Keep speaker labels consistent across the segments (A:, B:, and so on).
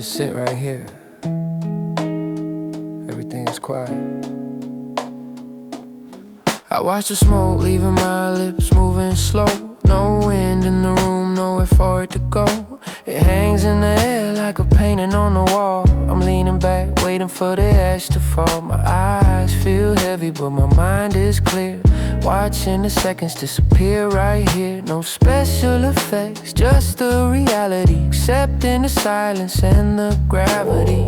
A: Just sit right here. Everything is quiet. I watch the smoke leaving my lips moving slow. No wind in the room, nowhere for it to go. It hangs in the air like a painting on the wall. I'm leaning back, waiting for the ash to fall. My eyes feel heavy, but my mind is clear. Watching the seconds disappear right here. No special effects, just the reality. Accepting the silence and the gravity.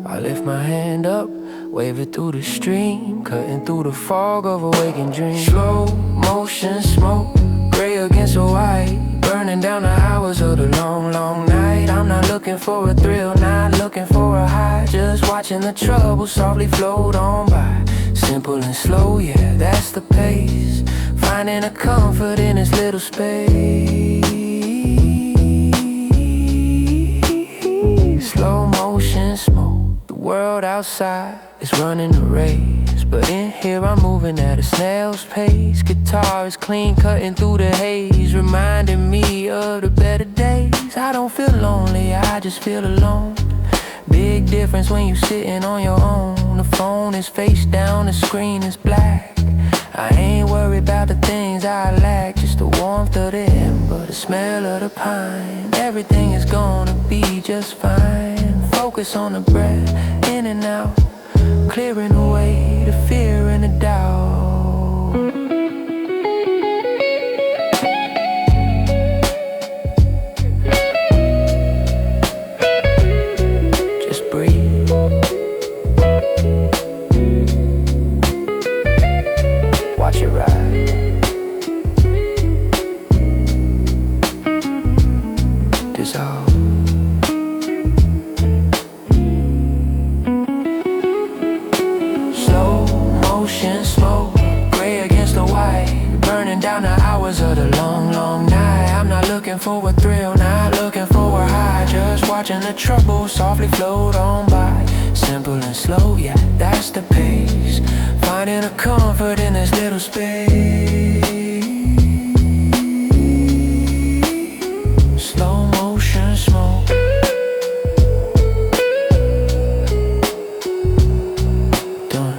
A: I lift my hand up, wave it through the stream, cutting through the fog of a waking dream. Slow motion smoke, gray against the white, burning down the hours of the long, long night. I'm not looking for a thrill, not looking for a high, just watching the trouble softly float on by. Simple and slow, yeah, that's the pace. Finding a comfort in this little space. Slow motion smoke, the world outside is running a race, but in here I'm moving at a snail's pace. Guitar is clean, cutting through the haze, reminding me of the better days. I don't feel lonely, I just feel alone. Big difference when you sitting on your own. The phone is face down, the screen is black. I ain't worried about the things I lack, just the warmth of the ember, the smell of the pine. Everything is gonna be just fine. Focus on the breath, in and out, clearing away the fear and the doubt. Watch it ride. Dissolve. Slow motion smoke, gray against the white, burning down the hours of the long, long night. I'm not looking for a thrill, not looking for a high, just watching the trouble softly float on by. Simple and slow, yeah, that's the pace. Finding a comfort in this little space. Slow motion smoke. Done.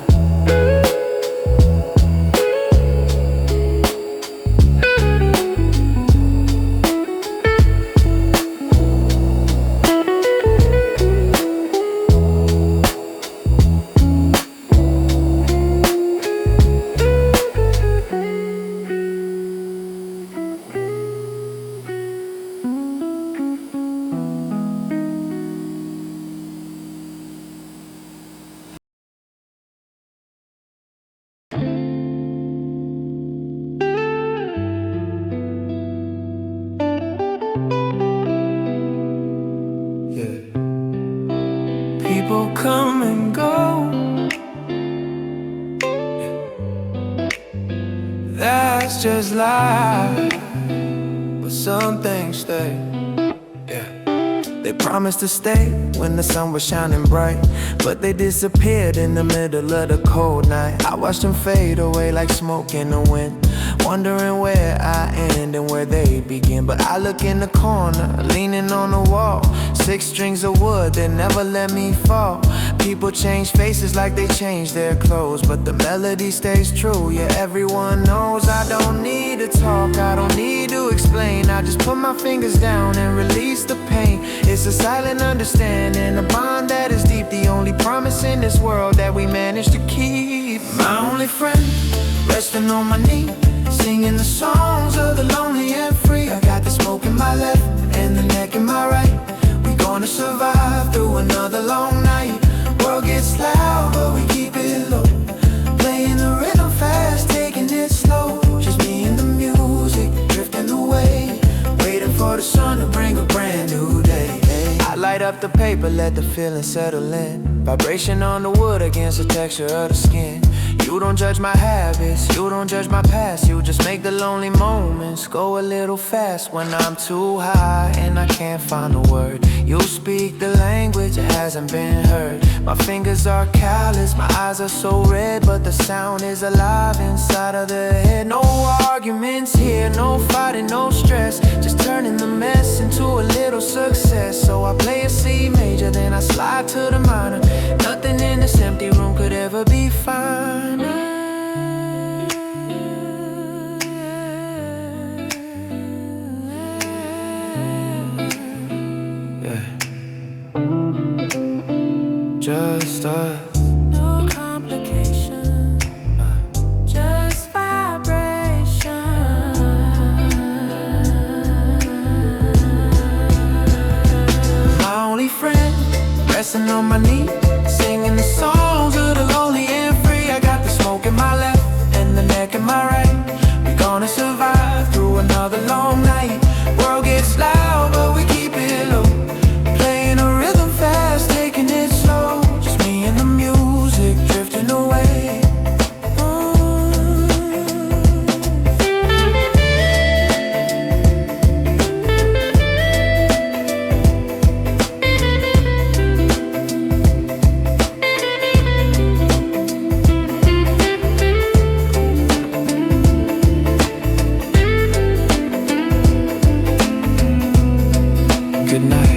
A: People come and go, that's just life, but some things stay. They promised to stay when the sun was shining bright, but they disappeared in the middle of the cold night. I watched them fade away like smoke in the wind, wondering where I end and where they begin. But I look in the corner, leaning on the wall, 6 strings of wood that never let me fall. People change faces like they change their clothes, but the melody stays true, yeah, everyone knows. I don't need to talk, I don't need to explain. I just put my fingers down and release the pain. It's a silent understanding, a bond that is deep, the only promise in this world that we managed to keep. My only friend, resting on my knee, singing the songs of the lonely and free. I got the smoke in my left and the neck in my right. We gonna survive through another long night. World gets loud, but we keep it low. Playing the rhythm fast, taking it slow. Just me and the music, drifting away, waiting for the sun to bring a brand new day. I light up the paper, let the feeling settle in. Vibration on the wood against the texture of the skin. You don't judge my habits, you don't judge my past. You just make the lonely moments go a little fast. When I'm too high and I can't find a word, you speak the language that hasn't been heard. My fingers are callous, my eyes are so red, but the sound is alive inside of the head. No arguments here, no fighting, no stress, just turning the mess into a little success. So I play a C major, then I slide to the minor. Nothing in this empty room could ever be fine. Just us,
B: no complication, just vibration.
A: My only friend, resting on my knee, singing the songs of the lonely and free. I got the smoke in my left and the neck in my right. We gonna survive through another long night. World gets loud, but we keep it low. Playing a rhythm fast, taking it slow. Just me and the music drifting away. Good night.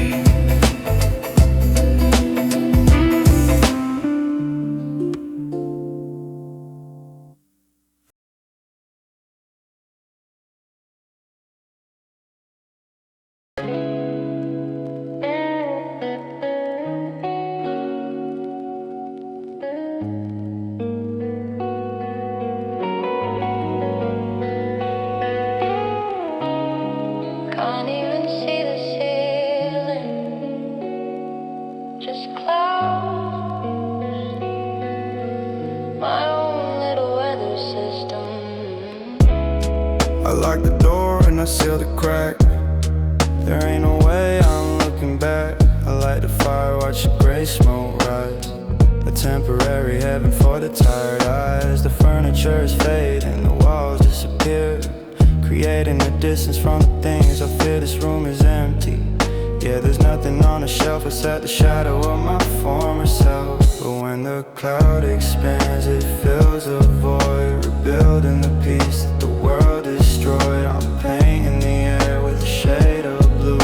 B: Can't even see the ceiling, just clouds. My own little weather system.
A: I lock the door and I seal the crack. There ain't no way I'm looking back. I light the fire, watch the gray smoke rise. A temporary heaven for the tired eyes. The furniture is fading, the walls disappear, creating a distance from the things I fear. This room is empty. Yeah, there's nothing on the shelf except the shadow of my former self. But when the cloud expands, it fills a void, rebuilding the piece that the world destroyed. I'm painting the air with a shade of blue,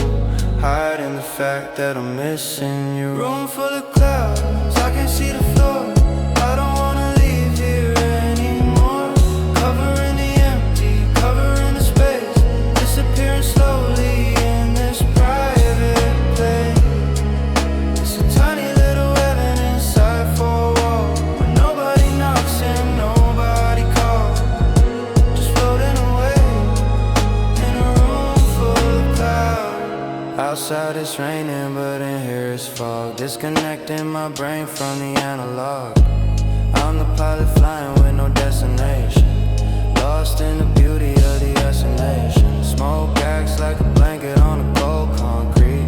A: hiding the fact that I'm missing you. Room full of clouds, I can see the floor. I don't wanna leave here anymore. Covering the empty, covering the space, disappearing slowly in this private place. It's a tiny little heaven inside four walls, where nobody knocks and nobody calls. Just floating away in a room full of clouds. Outside it's raining, but in here it's fog, disconnecting my brain from the analog. I'm the pilot flying with no destination, lost in the beauty of the destination. Smoke acts like a blanket on a cold concrete,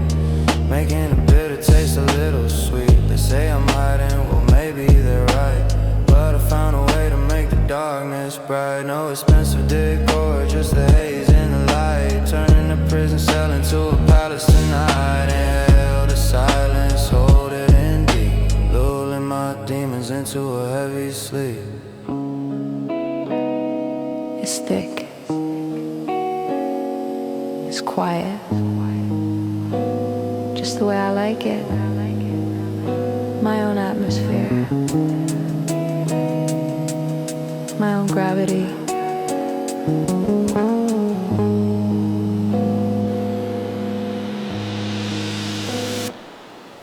A: making the bitter taste a little sweet. They say I'm hiding, well maybe they're right, but I found a way to make the darkness bright. No expensive decor, just the haze in the light, turning the prison cell into a palace tonight. Inhale the silence, hold it in deep, lulling my demons into a heavy sleep.
B: It's thick, it's quiet, just the way I like it. My own atmosphere, my own gravity.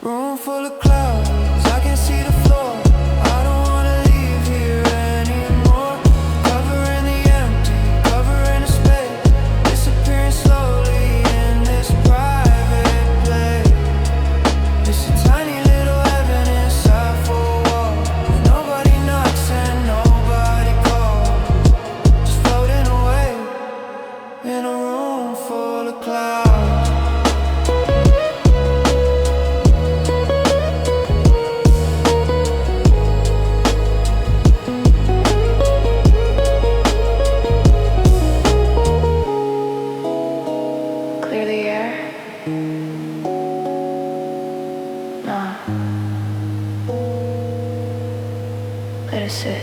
A: Room full of clouds, I can see the floor. I don't wanna leave here anymore. Covering the empty, covering the space, disappearing slowly in this private place. It's a tiny little heaven inside four walls, where nobody knocks and nobody calls. Just floating away in a room full of clouds.
B: this is.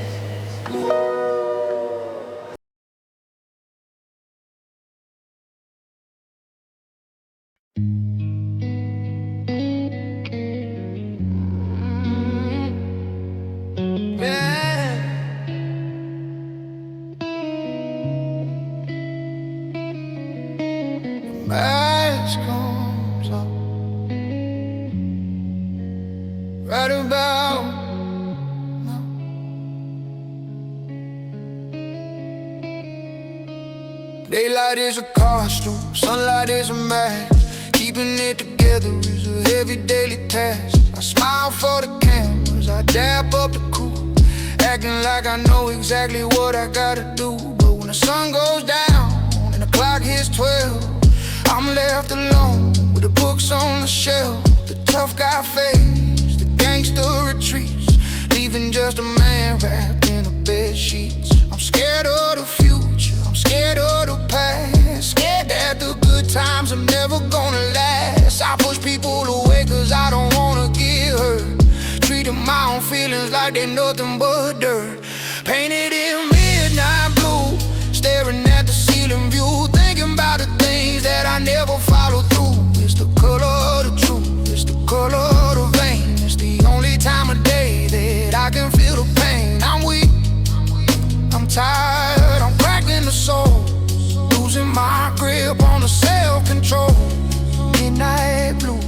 A: Mask comes up right about now. Daylight is a costume, sunlight is a mask. Keeping it together is a heavy daily task. I smile for the cameras, I dap up the crew, acting like I know exactly what I gotta do. But when the sun goes down and the clock hits 12, I'm left alone with the books on the shelf. The tough guy fades, the gangster retreats, leaving just a man wrapped in the bed sheets. I'm scared of the future, I'm scared of the past, scared that the good times are never gonna last. I push people away cause I don't wanna get hurt, treating my own feelings like they're nothing but dirt. Painted in midnight blue, staring at the ceiling view, thinking about the things that I never follow through. It's the color of the truth, it's the color of the vein. It's the only time of day that I can feel the pain. I'm weak, I'm tired, I'm cracked in the soul, losing my grip on the self-control. Midnight blue,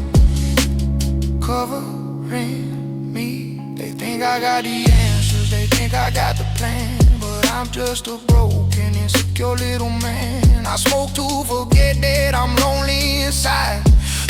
A: covering me. They think I got the answers, they think I got the plan, but I'm just a broken, insecure little man. I smoke to forget that I'm lonely inside,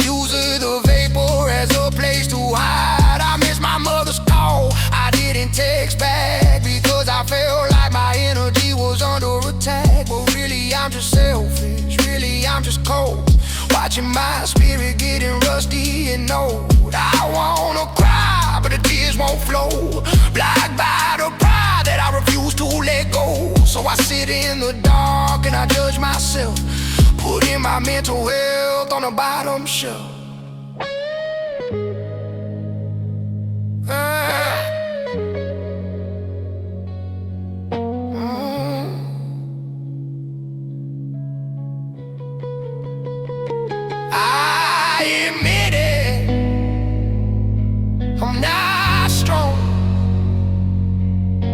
A: use the vapor as a place to hide. I miss my mother's call, I didn't text back because I felt like my energy was under attack. But really I'm just selfish, really I'm just cold, watching my spirit getting rusty and old. I wanna cry, but the tears won't flow, blocked by the pride that I refuse to let go. So I sit in the dark and I judge myself, putting my mental health on the bottom shelf. I admit it, I'm not strong,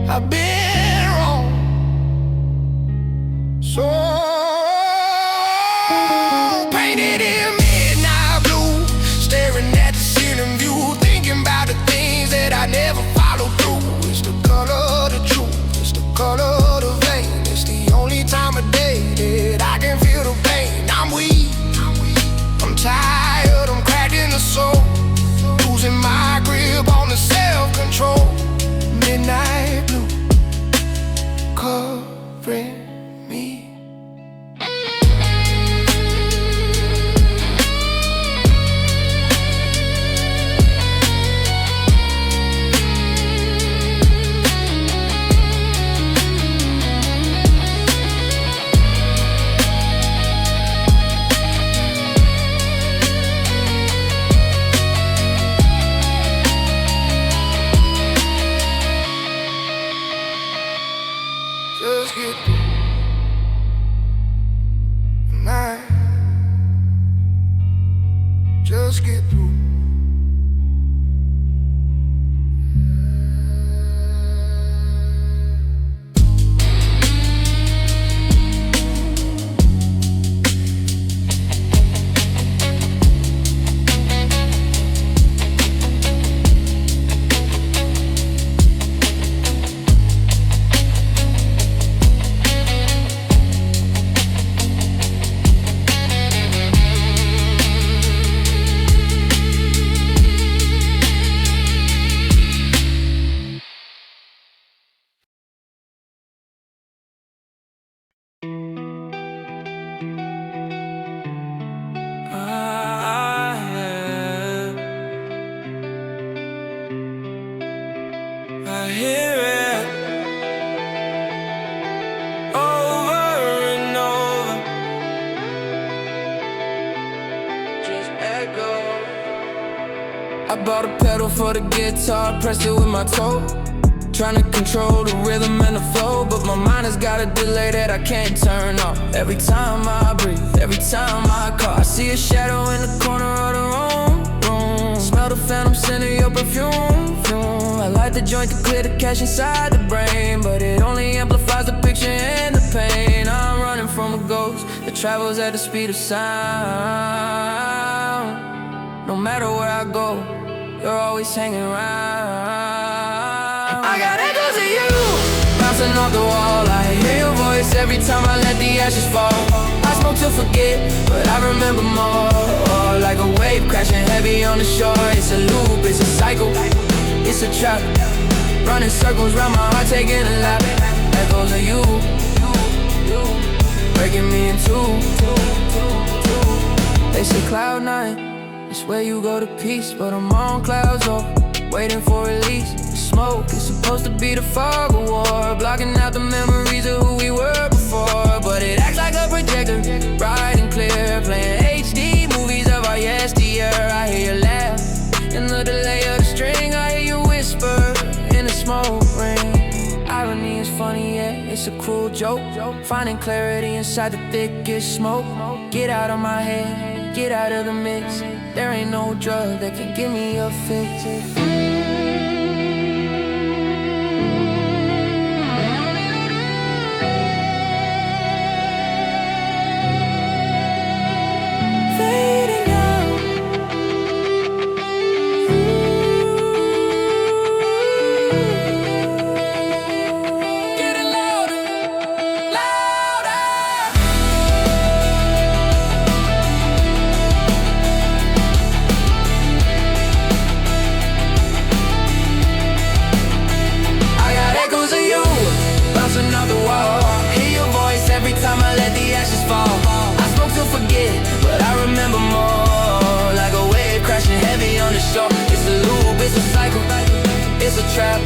A: I've been wrong. So painted in midnight blue, staring at the ceiling view, thinking about the things that I never followed through. It's the color of the truth, it's the color of the vein. It's the only time of day that I can feel the pain. I'm weak, I'm tired, I'm cracked in the soul, losing my grip on the self-control. Midnight blue, covering me. Just get through the night, just get through. I hear it over and over, just echo. I bought a pedal for the guitar, pressed it with my toe. trying to control the rhythm and the flow, but my mind has got a delay that I can't turn off. Every time I breathe, every time I call, I see a shadow in the corner of the room. Smell the phantom scent of your perfume. I light the joint to clear the cache inside the brain, but it only amplifies the picture and the pain. I'm running from a ghost that travels at the speed of sound. No matter where I go, you're always hanging around. I got echoes of you bouncing off the wall. I hear your voice every time I let the ashes fall. I smoke to forget, but I remember more. Like a wave crashing heavy on the shore. It's a loop, it's a cycle, it's a trap, running circles round my heart, taking a lap. Echoes of you, breaking me in two. They say cloud nine, it's where you go to peace, but I'm on clouds off, waiting for release. The smoke is supposed to be the fog of war, blocking out the memories of who we were before. But it acts like a projector, bright and clear, playing HD movies of our yesteryear. I hear you laugh in the delay of the string, I hear you whisper in the smoke ring. Irony is funny, yeah, it's a cruel joke. Finding clarity inside the thickest smoke. Get out of my head, get out of the mix. There ain't no drug that can give me a fix. It's a trap,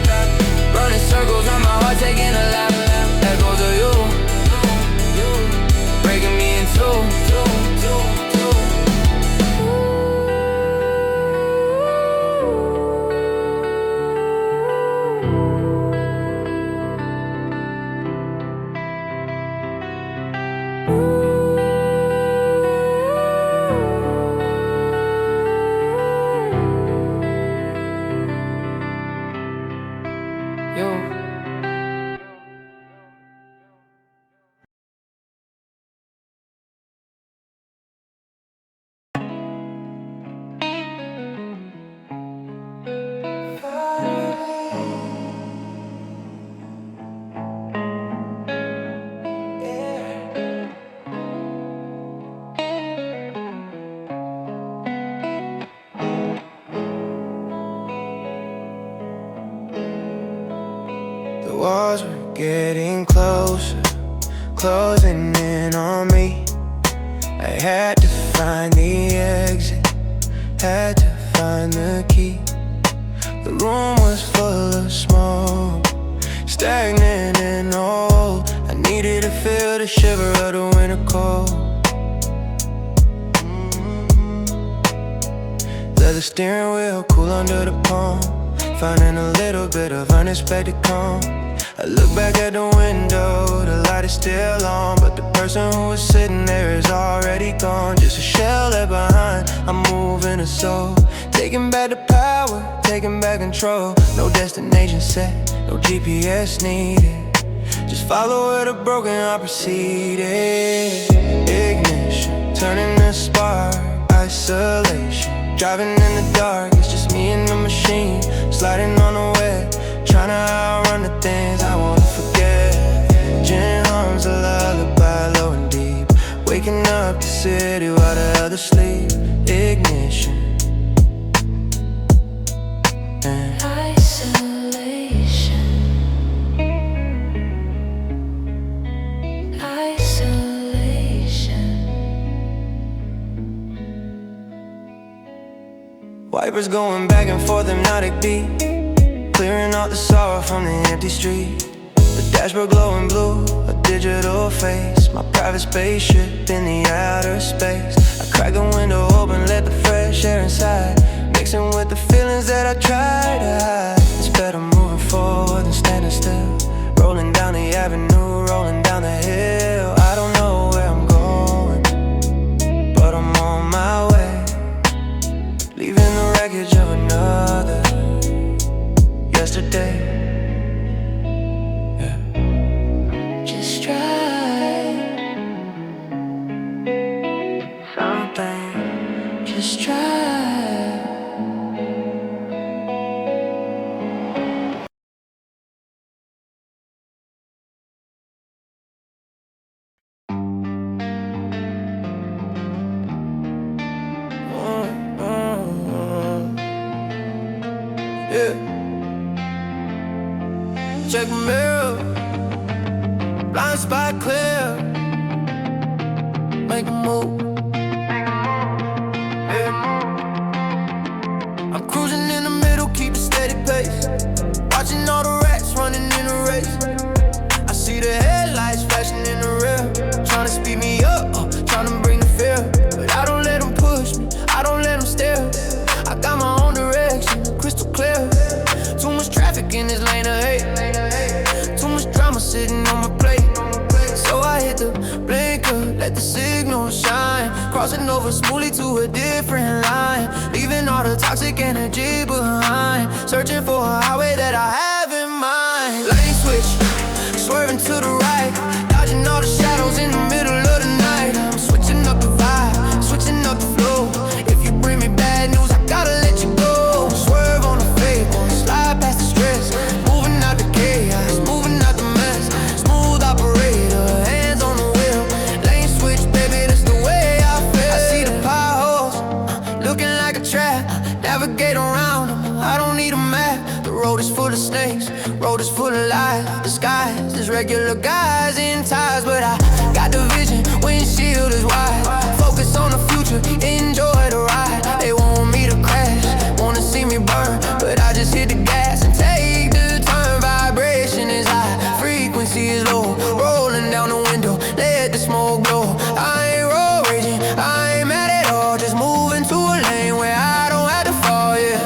A: running circles around my heart, taking a lap. Echoes of you, breaking me in two.
C: The walls were getting closer, closing in on me. I had to find the exit, had to find the key. The room was full of smoke, stagnant and old. I needed to feel the shiver of the winter cold. Leather steering wheel, cool under the palm, finding a little bit of unexpected calm. I look back at the window, the light is still on, but the person who was sitting there is already gone. Just a shell left behind, I'm moving a soul, taking back the power, taking back control. No destination set, no GPS needed, just follow where the broken heart proceeded. Ignition, turning the spark, isolation, driving in the dark, it's just me and the machine, sliding on the web, trying to outrun the things I wanna forget. Gin hums a lullaby, low and deep, waking up the city while the others sleep. Ignition and
B: Isolation. Isolation.
C: wipers going back and forth, hypnotic beat, clearing out the sorrow from the empty street. The dashboard glowing blue, a digital face, my private spaceship in the outer space. I crack the window open, let the fresh air inside, mixing with the feelings that I try to hide. It's better moving forward than yesterday. Yeah.
B: Just try
C: Something.
B: Just try.
C: Yeah. Check the mirror, blind spot clear. Make a move. Yeah. I'm cruising in the middle, keep a steady pace. Watching all the rats running in a race. I see the headlights flashing in the rear, trying to speed me up, trying to bring the fear. But I don't let them push me, I don't let them stare. I got my own direction, crystal clear. Too much traffic in this lane of hate, too much drama sitting on my plate. So I hit the blinker, let the signal shine, crossing over smoothly to a different line, leaving all the toxic energy behind, searching for a highway that I have in mind. Lane switch, swerving to the right, dodging all the shadows in the middle of the night. I'm switching up the vibe, switching up the flow. If you bring me bad news, I gotta let you go. Swerve on the fake one, slide past the stress, moving out the chaos, moving out the mess. Smooth operator, hands on the wheel. Lane switch, baby, that's the way I feel. I see the potholes, looking like a trap, navigate around them, I don't need a map. The road is full of snakes, road is full of lies. The skies, there's regular guys in ties, but I got the vision, windshield is wide. Focus on the future, enjoy the ride. They want me to crash, wanna see me burn, but I just hit the gas and take the turn. Vibration is high, frequency is low, rolling down the window, let the smoke blow. I ain't road raging, I ain't mad at all, just moving to a lane where I don't have to fall, yeah.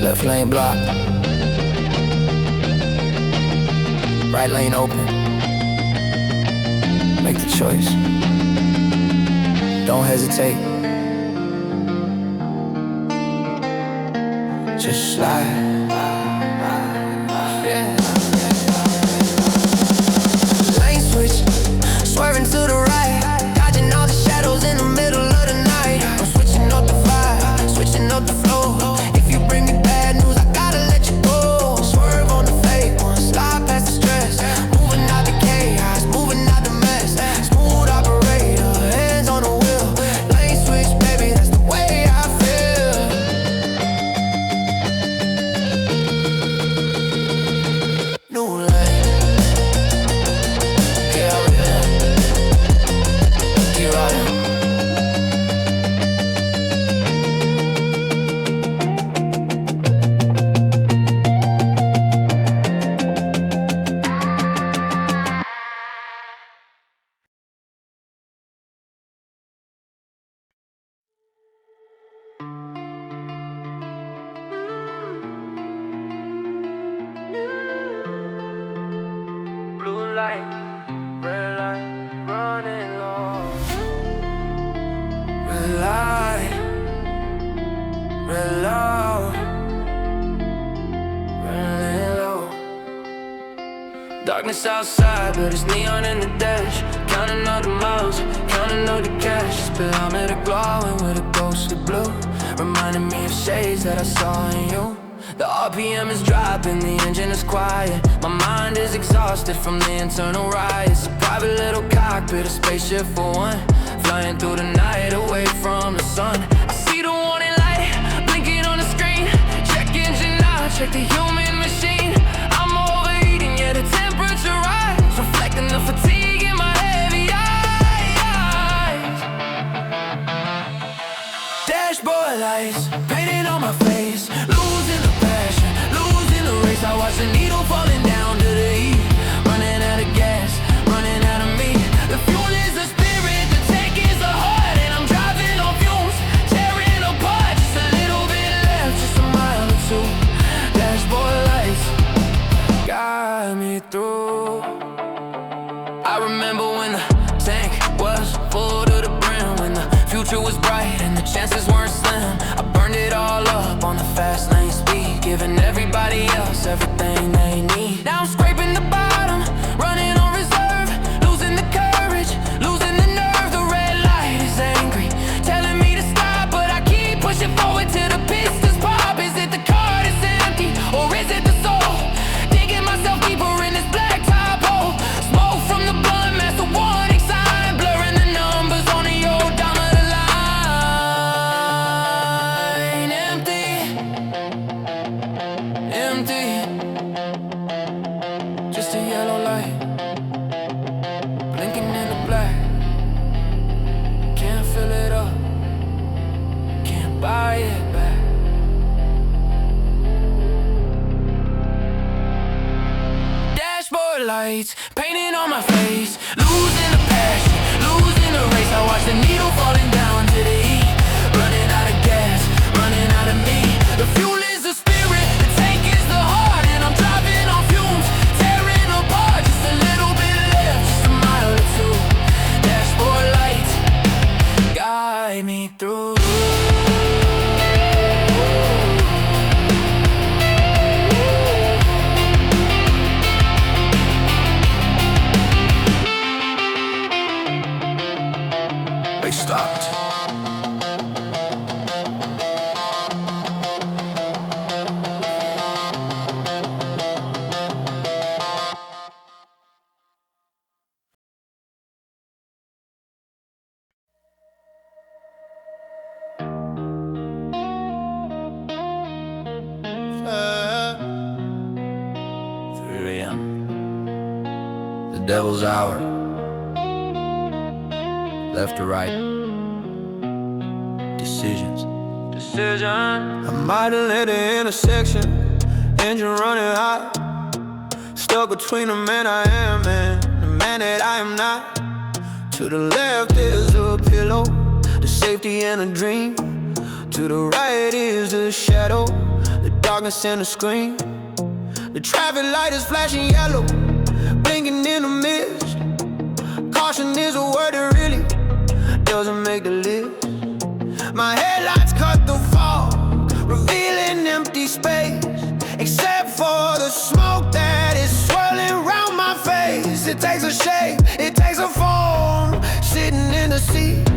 C: Left lane blocked, right lane open. Make the choice, don't hesitate, just slide. Yeah. Lane switch, swerving to the right, dodging all the shadows in the middle of the night. I'm switching up the vibe, switching up the flow. If you bring me bad news, I gotta let you go. Swerve on the fake one, slide past the stress, moving out the chaos, moving out the mess. Smooth operator, hands on the wheel. Lane switch, baby, that's the way I feel. New lane, yeah, yeah. Keep riding. Blue light, red light, running low. Red light, red low, running low. Darkness outside, but it's neon in the dash. Counting all the miles, counting all the cash. Speedometer glowing with a ghostly blue, reminding me of shades that I saw in you. The RPM is dropping, the engine is quiet. My mind is exhausted from the internal riots. A private little cockpit, a spaceship for one, flying through the night away from the sun. I see the warning light blinking on the screen. Check engine out, check the human machine. I'm overheating, yeah, the temperature rise, reflecting the fatigue in my heavy eyes. Dashboard lights painted on my face, losing the passion, losing the race. I watch the needle falling down to the heat, running out of gas, running out of me. The fuel is the spirit, the tank is the heart, and I'm driving on fumes, tearing apart. Just a little bit left, just a mile or two. Dashboard lights guide me through.
A: on the fast lane speed, giving everybody else everything they need. Now I'm scraping the bottom, running on reserve, losing the courage, losing the nerve. The red light is angry, telling me to stop, but I keep pushing forward till the pistons pop. Is it the car that's empty, or is it the soul? Digging myself deeper in this black top hole. Smoke from the blunt, mask the warning sign, blurring the numbers on the odometer line. Empty, empty, just a yellow light, blinking in the black. Can't fill it up, can't buy it back. Dashboard lights, painting on my face, losing the passion, losing the race. I watch the needle falling down to the heat, running out of gas, running out of me. The fuel is the spirit, the tank is the heart, and I'm driving on fumes, tearing apart. Just a little bit left, just a mile or two. Dashboard lights, guide me through. They stopped. The devil's hour, left or right, decisions. I'm at the intersection, engine running hot, stuck between the man I am and the man that I am not. To the left is a pillow, the safety and a dream. To the right is the shadow, the darkness and the screen. The traffic light is flashing yellow, blinking in the mist. Caution is a word that really doesn't make the list. My headlights cut the fog, revealing empty space, except for the smoke that is swirling around my face. It takes a shape, it takes a form, sitting in the seat,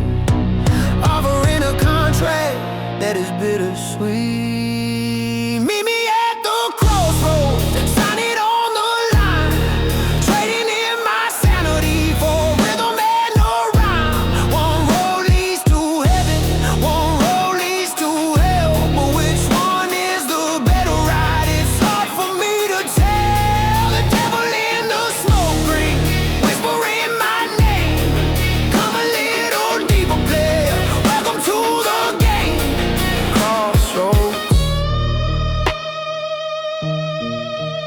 A: offering a contract that is bittersweet. Meet me at the crossroads, sign it on the line, trading in my sanity for rhythm and a rhyme. One road leads to heaven, one road leads to hell, but which one is the better ride? It's hard for me to tell. The devil in the smoke ring, whispering my name. Come a little deeper, player, welcome to the game. Crossroads,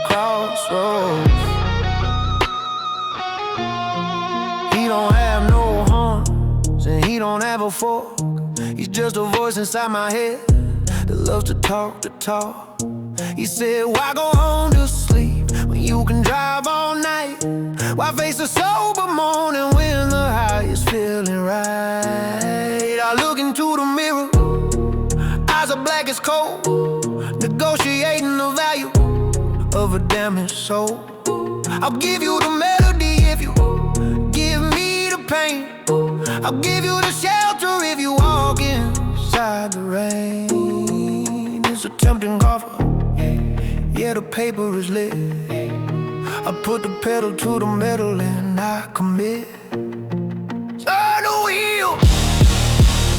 A: crossroads. He don't have no horns and he don't have a fork. He's just a voice inside my head that loves to talk the talk. He said, why go home to sleep when you can drive all night? Why face a sober morning when the high is feeling right? I look into the mirror, eyes are black as coal, negotiating the value of a damaged soul. I'll give you the melody if you give me the pain. I'll give you the shelter if you walk inside the rain. It's a tempting offer, yeah, the paper is lit. I put the pedal to the metal and I commit. Turn the wheel,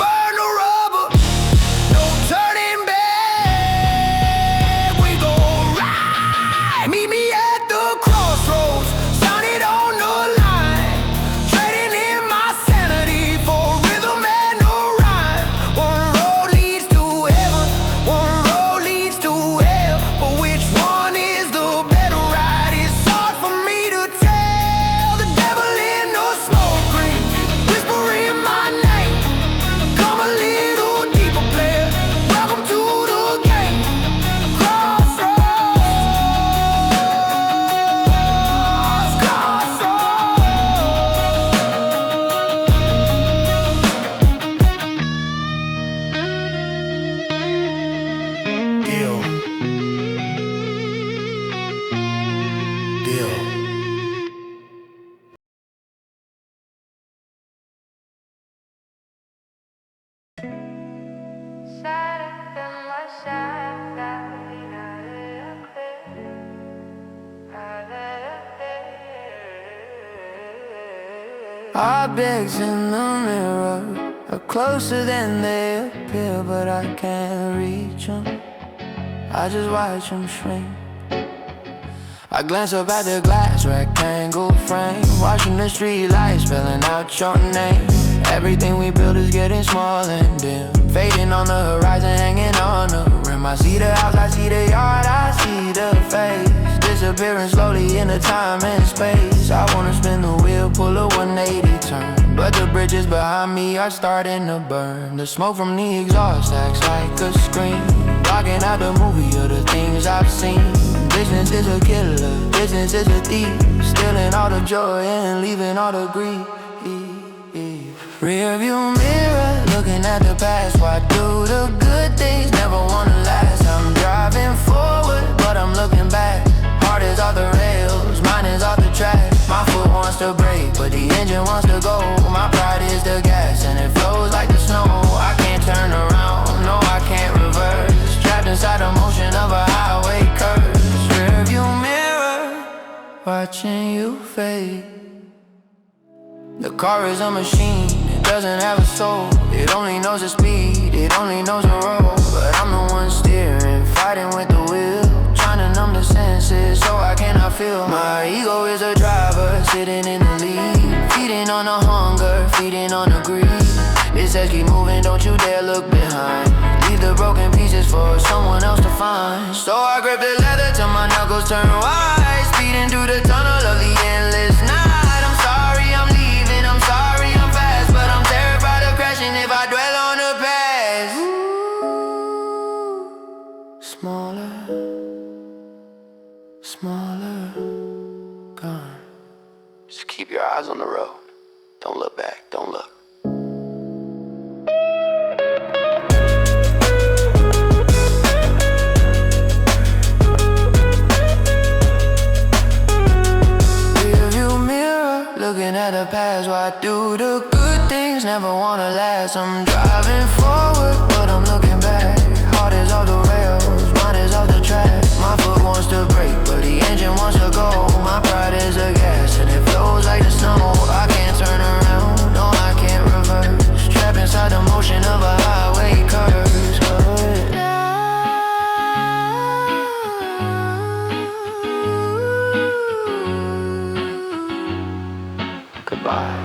A: burn the rubber, no turning back. We go right. Meet me at the crossroads, sign it on the line, trading in my sanity for rhythm and a rhyme. One road leads to heaven, one road leads to hell, but which one is the better ride? It's hard for me to tell. The devil in the Ill. Objects in the mirror are closer than they appear, but I can't reach them. I just watch them shrink. I glance up at the glass rectangle frame, watching the street lights spelling out your name. Everything we build is getting small and dim, fading on the horizon, hanging on the rim. I see the house, I see the yard, I see the face, disappearing slowly into time and space. I wanna spin the wheel, pull a 180 turn, but the bridges behind me are starting to burn. The smoke from the exhaust acts like a screen, blocking out the movie of the things I've seen. Distance is a killer, distance is a thief, stealing all the joy and leaving all the grief. Rearview mirror, looking at the past. Why do the good things never wanna last? I'm driving forward, but I'm looking back. Heart is off the rails, mind is off the track. My foot wants to brake, but the engine wants to go. My pride is the gas, and it flows like the snow. I can't turn around, no I can't reverse, trapped inside the motion of a highway curse. Rearview mirror, watching you fade. The car is a machine, it doesn't have a soul. It only knows the speed, it only knows the road. But I'm the one steering, fighting with the wheel, trying to numb the senses so I cannot feel. My ego is a driver, sitting in the lead, feeding on the hunger, feeding on the greed. It says keep moving, don't you dare look behind. Leave the broken pieces for someone else to find. So I grip the leather till my knuckles turn white, speeding through the tunnel of the endless night. I'm sorry, I'm leaving, I'm sorry, I'm fast, but I'm terrified of crashing if I dwell on the past. Smaller, smaller, gone. Just keep your eyes on the road. Don't look back, don't look. Looking at the past, why do the good things never wanna last? I'm driving forward, but I'm looking back. Heart is off the rails, mind is off the track. My foot wants to brake, but the engine wants to go. My pride is a gas, and it flows like the snow. I can't turn around, no I can't reverse, trapped inside the motion of a highway curse. Goodbye.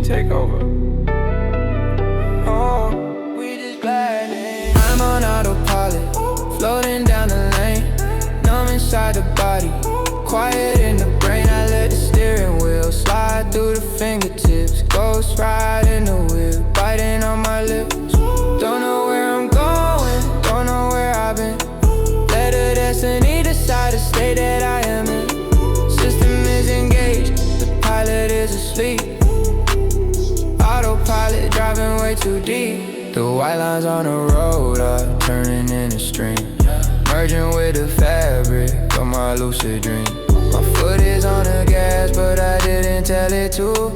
A: Take over. Oh, we just gliding. I'm on autopilot, floating down the lane, numb inside the body, quiet in the brain. I let the steering wheel slide through the fingertips, ghost ride in the whip, biting on my lips. Don't know where I'm going, don't know where I've been. Let the destiny decide the state that I am in. System is engaged, the pilot is asleep. Autopilot driving way too deep. The white lines on the road are turning into stream, merging with the fabric of my lucid dream. My foot is on the gas, but I didn't tell it to.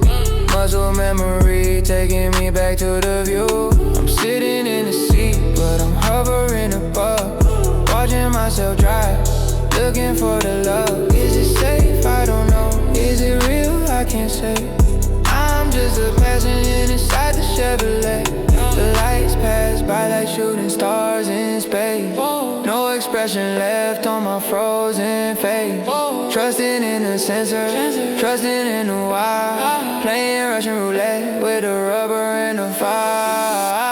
A: Muscle memory taking me back to the view. I'm sitting in the seat, but I'm hovering above, watching myself drive, looking for the love. Is it safe? I don't know. Is it real? I can't say. I'm just a passenger inside the Chevrolet. The lights pass by like shooting stars in space. No expression left on my frozen face, trusting in the a sensor, trusting in the wild, playing Russian roulette with the rubber and the fire.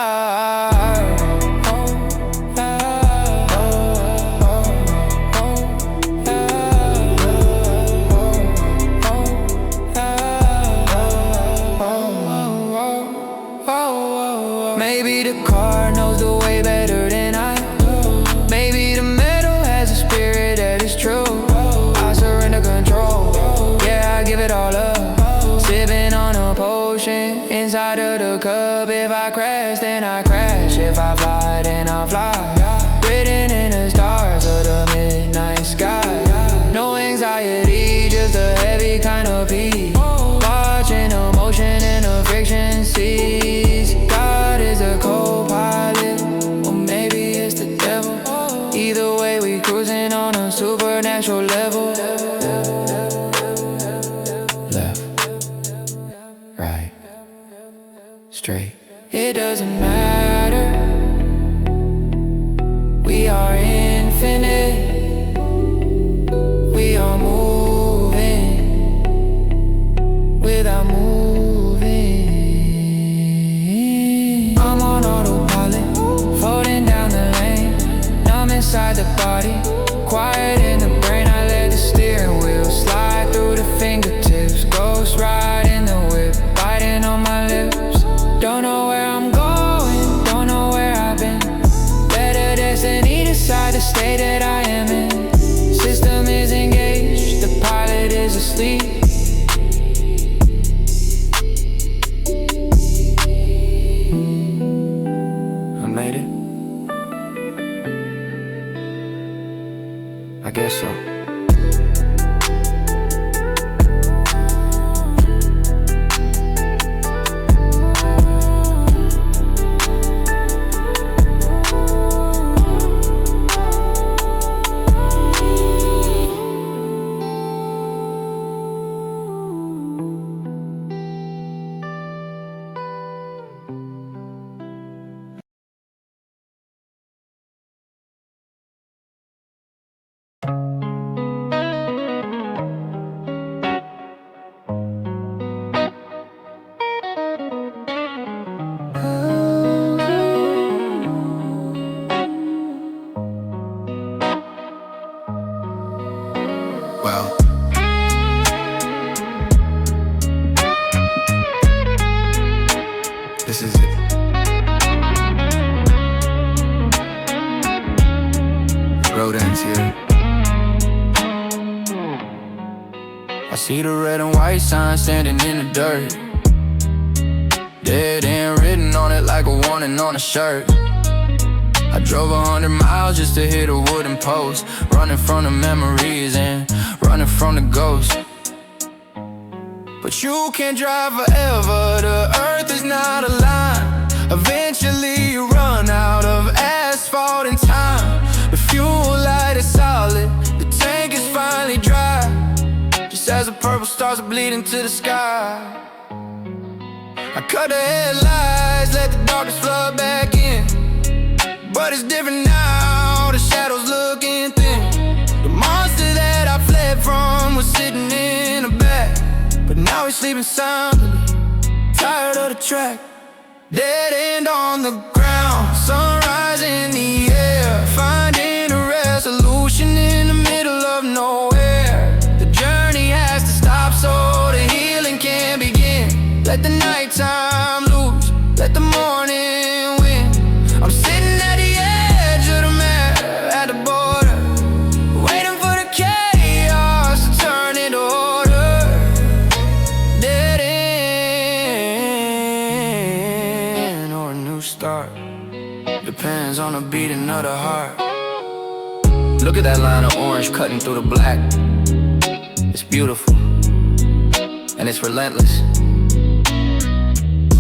A: Maybe the car knows the way better than I. Maybe the metal has a spirit that is true. I surrender control, yeah, I give it all up. Sipping on a potion inside of the cup. If I crash, then I crash. If I fly, then I fly. Written in the stars of the midnight sky. No anxiety, just a heavy kind of peace. Watching emotion in the friction seas. God is a co-pilot, or maybe it's the devil. Either way, we cruising on a supernatural level. Left, right, straight. It doesn't matter. We are infinite. We are moving without moving. I'm on autopilot, floating down the lane. Numb inside the body, quiet in the brain. I let the steering wheel slide through the fingertips. Ghost ride in the whip, biting on my lips. Don't know where I'm going, don't know where I've been. Better destiny decide the state that I am in. System is engaged, the pilot is asleep. I made it. I guess so. Well, this is it. Road ends here. I see the red and white sign standing in the dirt. Dead end written on it like a warning on a shirt. I drove 100 miles just to hit a wooden post. Running from the memories and running from the ghosts. But you can't drive forever, the earth is not a line. Eventually you run out of asphalt and time. The fuel light is solid, the tank is finally dry. Just as the purple stars are bleeding to the sky. I cut the headlights, let the darkness flood back in. But it's different now, the shadows looking thin. The monster that I fled from was sitting in the back, but now he's sleeping soundly, tired of the track. Dead end on the ground, sunrise in the air. Finding a resolution in the middle of nowhere. The journey has to stop so the healing can begin. Let the nighttime lose, let the morning win. I'm sitting at the edge of the map, at the border, waiting for the chaos to turn into order. Dead end or a new start, depends on the beating of the heart. Look at that line of orange cutting through the black. It's beautiful, and it's relentless.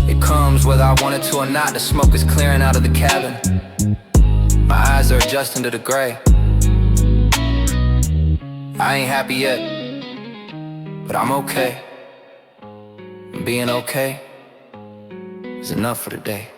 A: It comes whether I want it to or not. The smoke is clearing out of the cabin. My eyes are adjusting to the gray. I ain't happy yet, but I'm okay. And being okay is enough for today.